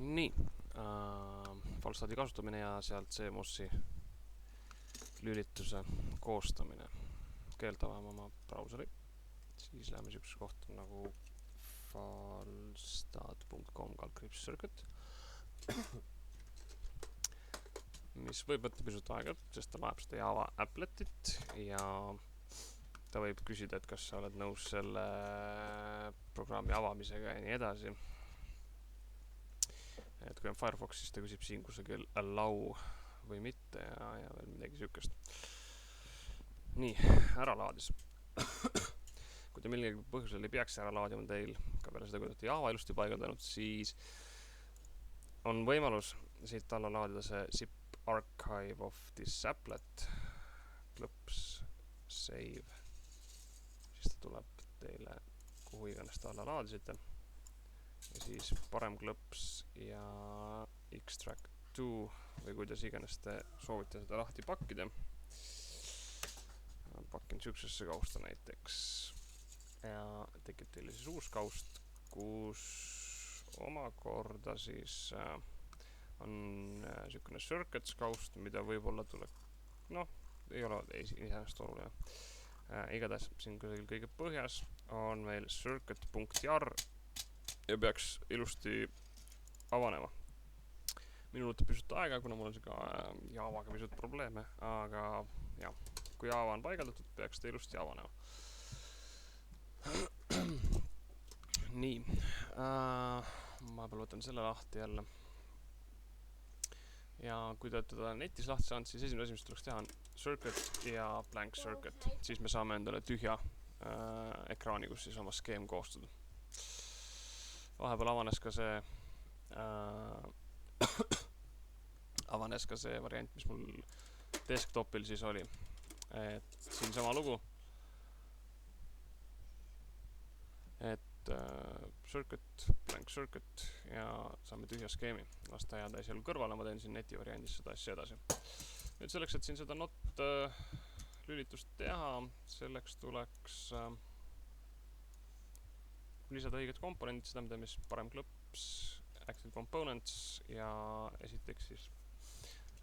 Nii, Falstadi kasutamine ja sealt CMOS-i lülituse koostamine. Keeldavame oma brauseri. Siis läheme sihukese kohta nagu falstad.com/circuit, mis võib võtta pisut aega, sest ta vajab seda Java appletit ja ta võib küsida, et kas sa oled nõus selle programmi avamisega ja nii edasi. Et kui on Firefox, siis ta küsib siin kusagil allow või mitte ja veel midagi sihukest. Nii, ära laadis. Kui te millegi põhjusel ei peaks ära laadima teil, ka peale seda, kui olete Java ilusti paigaldanud, siis on võimalus siit alla laadida see zip archive of this applet klõps save. Siis ta tuleb teile kuhu iganes ta alla laadisite. Ja siis parem klõps ja extract to või kuidas iganes te soovite seda lahti pakkida. Pakin sihukesesse kausta näiteks. Ja tekib teile siis uus kaust, kus omakorda siis on sihukene circuits kaust, mida võib-olla tuleb, ei ole iseenesest oluline. Igatahes siin kõige põhjas on meil circuit.jar ja peaks ilusti avanema. Minul võtab pisut aega, kuna mul on ka Javaga pisut probleeme, aga jah, kui Java on paigaldatud, peaks ta ilusti avanema. Nii, ma peal võtan selle lahti jälle. Ja kui te olete teda netis lahti saanud, siis esimene asi, mis tuleks teha on circuit ja blank circuit. Siis me saame endale tühja ekraani, kus siis oma skeem koostada. Vahepeal avanes ka see variant, mis mul desktopil siis oli. Et siin sama lugu. Et circuit, blank circuit ja saame tühja skeemi. Las ta jääda seal kõrvale, ma teen siin neti variandis seda asja edasi. Nüüd selleks, et siin seda not lülitust teha, selleks tuleks lisada õiged komponendid, seda me teeme siis parem klõps, active components ja esiteks siis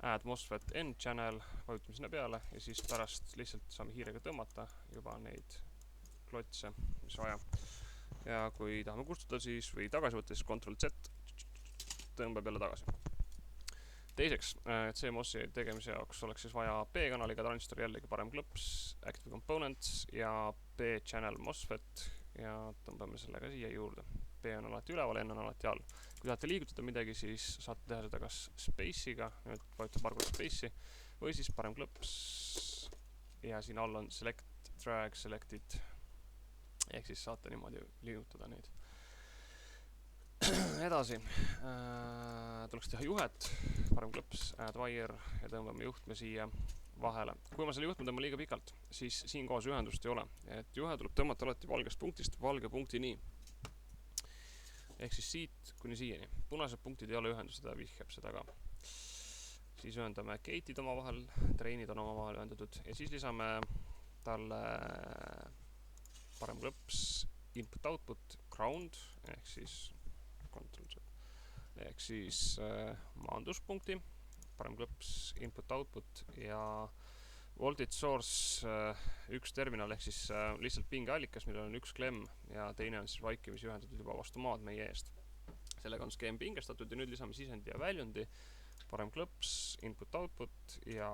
add MOSFET end channel, vajutame sinna peale ja siis pärast lihtsalt saame hiirega tõmmata juba neid klotse, mis vaja. Ja kui tahame kustutada siis või tagasi võtta, siis Ctrl-Z tõmbab jälle tagasi. Teiseks, CMOS-i tegemise jaoks oleks siis vaja B-kanaliga transistor, jällegi parem klõps, active components ja B-channel MOSFET ja tõmbame selle ka siia juurde. B on alati üleval, N on alati all. Kui tahate liigutada midagi, siis saate teha seda kas space'iga, nüüd vajutab paar korda space'i, või siis parem klõps ja siin all on select, drag, selected, ehk siis saate niimoodi liigutada neid. Edasi, tuleks teha juhet, parem klõps, add wire ja tõmbame juhtme siia vahele. Kui ma selle juhtme tõmban liiga pikalt, siis siin koos ühendust ei ole. Et juhe tuleb tõmmata alati valgest punktist valge punktini. Ehk siis siit kuni siiani. Punased punktid ei ole ühendus, seda vihjab seda ka. Siis ühendame gate'id oma vahel, trainid on oma vahel ühendatud ja siis lisame talle parem klõps, input output, ground, ehk siis Ctrl-Z, ehk siis maanduspunkti, parem klõps, input output ja voltage source üks terminal, ehk siis lihtsalt pingeallikas, millel on üks klemm ja teine on siis vaikimisi ühendatud juba vastu maad meie eest. Sellega on skeem pingestatud ja nüüd lisame sisendi ja väljundi, parem klõps, input output ja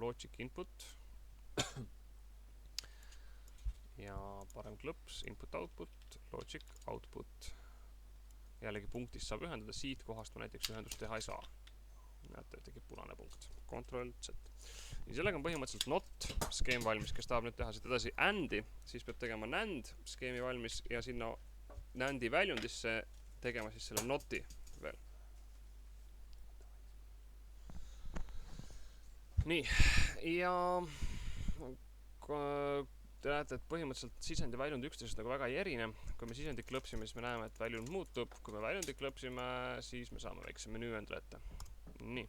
logic input ja parem klõps, input output, logic output. Jällegi punktist saab ühendada, siit kohast ma näiteks ühendust teha ei saa. Näete, tekib punane punkt. Ctrl-Z. Ja sellega on põhimõtteliselt not skeem valmis, kes tahab nüüd teha siit edasi AND-i, siis peab tegema NAND skeemi valmis ja sinna NAND-i väljundisse tegema siis selle noti veel. Nii, ja te näete, et põhimõtteliselt sisendi väljund üksteisest nagu väga ei erine. Kui me sisendit klõpsime, siis me näeme, et väljund muutub. Kui me väljundit klõpsime, siis me saame väikse menüü endale ette. Nii.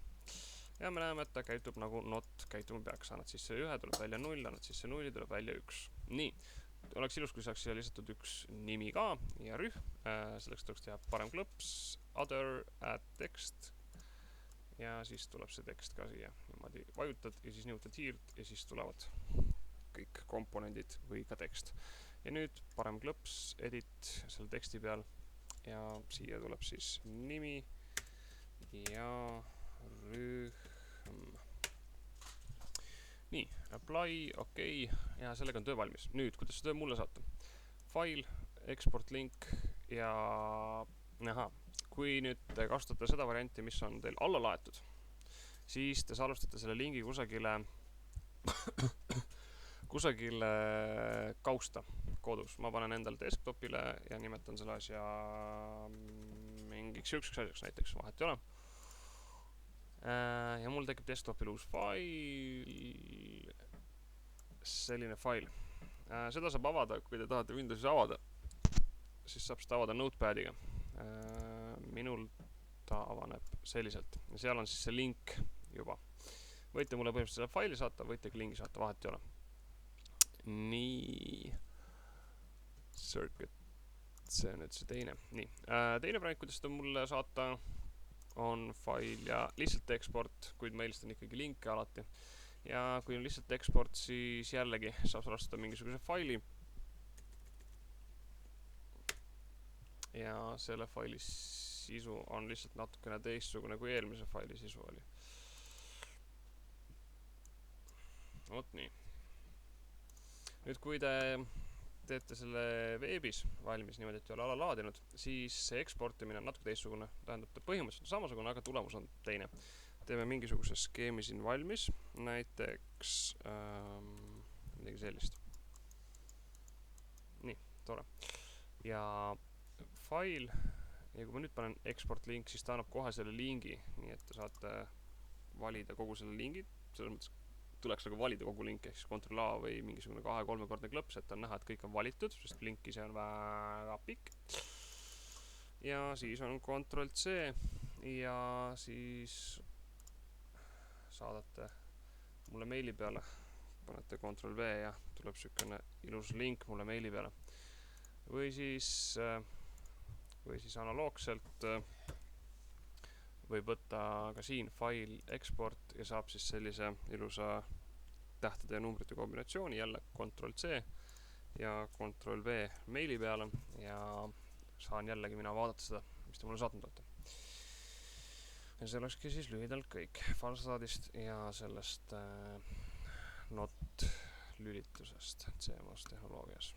Ja me näeme, et ta käitub nagu not käituma peaks. Annad sisse 1, tuleb välja 0, annad sisse 0, tuleb välja 1. Nii. oleks ilus, kui saaks siia lisatud üks nimi ka ja rühm. Selleks tuleks teha parem klõps, other, add text ja siis tuleb see tekst ka siia. Niimoodi vajutad ja siis nihutad hiirt ja siis tulevad kõik komponendid või ka tekst. Ja nüüd parem klõps, edit selle teksti peal ja siia tuleb siis nimi ja rühm. Nii, apply, okei, ja sellega on töö valmis. Nüüd, kuidas see töö mulle saata? File, export link ja kui nüüd te kasutate seda varianti, mis on teil alla laetud, siis te salvestate selle lingi kusagile kausta kodus. Ma panen endal desktopile ja nimetan selle asja mingiks ükskõiks asjaks, näiteks vahet ei ole. Ja mul tekib desktopil uus fail, selline fail. Seda saab avada, kui te tahate Windowsis avada, siis saab seda avada Notepadiga. Minul ta avaneb selliselt ja seal on siis see link juba. Võite mulle põhimõtteliselt selle faili saata, võite ka lingi saata, vahet ei ole. Nii, circuit, see on nüüd see teine. Nii, teine variant, kuidas seda mulle saata, on fail ja lihtsalt eksport, kuid ma eelistan ikkagi linke alati. Ja kui on lihtsalt eksport, siis jällegi saab salvestada mingisuguse faili. Ja selle faili sisu on lihtsalt natukene teistsugune kui eelmise faili sisu oli. Vot nii. Nüüd kui te teete selle veebis valmis niimoodi, et ei ole ala laadinud, siis see eksportimine on natuke teistsugune. Tähendab, ta põhimõtteliselt on samasugune, aga tulemus on teine. Teeme mingisuguse skeemi siin valmis, näiteks midagi sellist. Nii, tore. Ja fail, ja kui ma nüüd panen export link, siis ta annab kohe selle lingi, nii et te saate valida kogu selle lingi, selles mõttes tuleks nagu valida kogu link, ehk siis Ctrl-A või mingisugune 2-3-kordne klõps, et on näha, et kõik on valitud, sest link ise on väga pikk. Ja siis on Ctrl-C ja siis saadate mulle meili peale, panete Ctrl-V ja tuleb sükene ilus link mulle meili peale. Või siis analoogselt võib võtta ka siin file export ja saab siis sellise ilusa tähtede ja numbrite kombinatsiooni, jälle Ctrl-C ja Ctrl-V meili peale ja saan jällegi mina vaadata seda, mis te mulle saatnud olete. Ja see olekski siis lühidalt kõik Falstadist ja sellest not lülitusest CMOS tehnoloogias.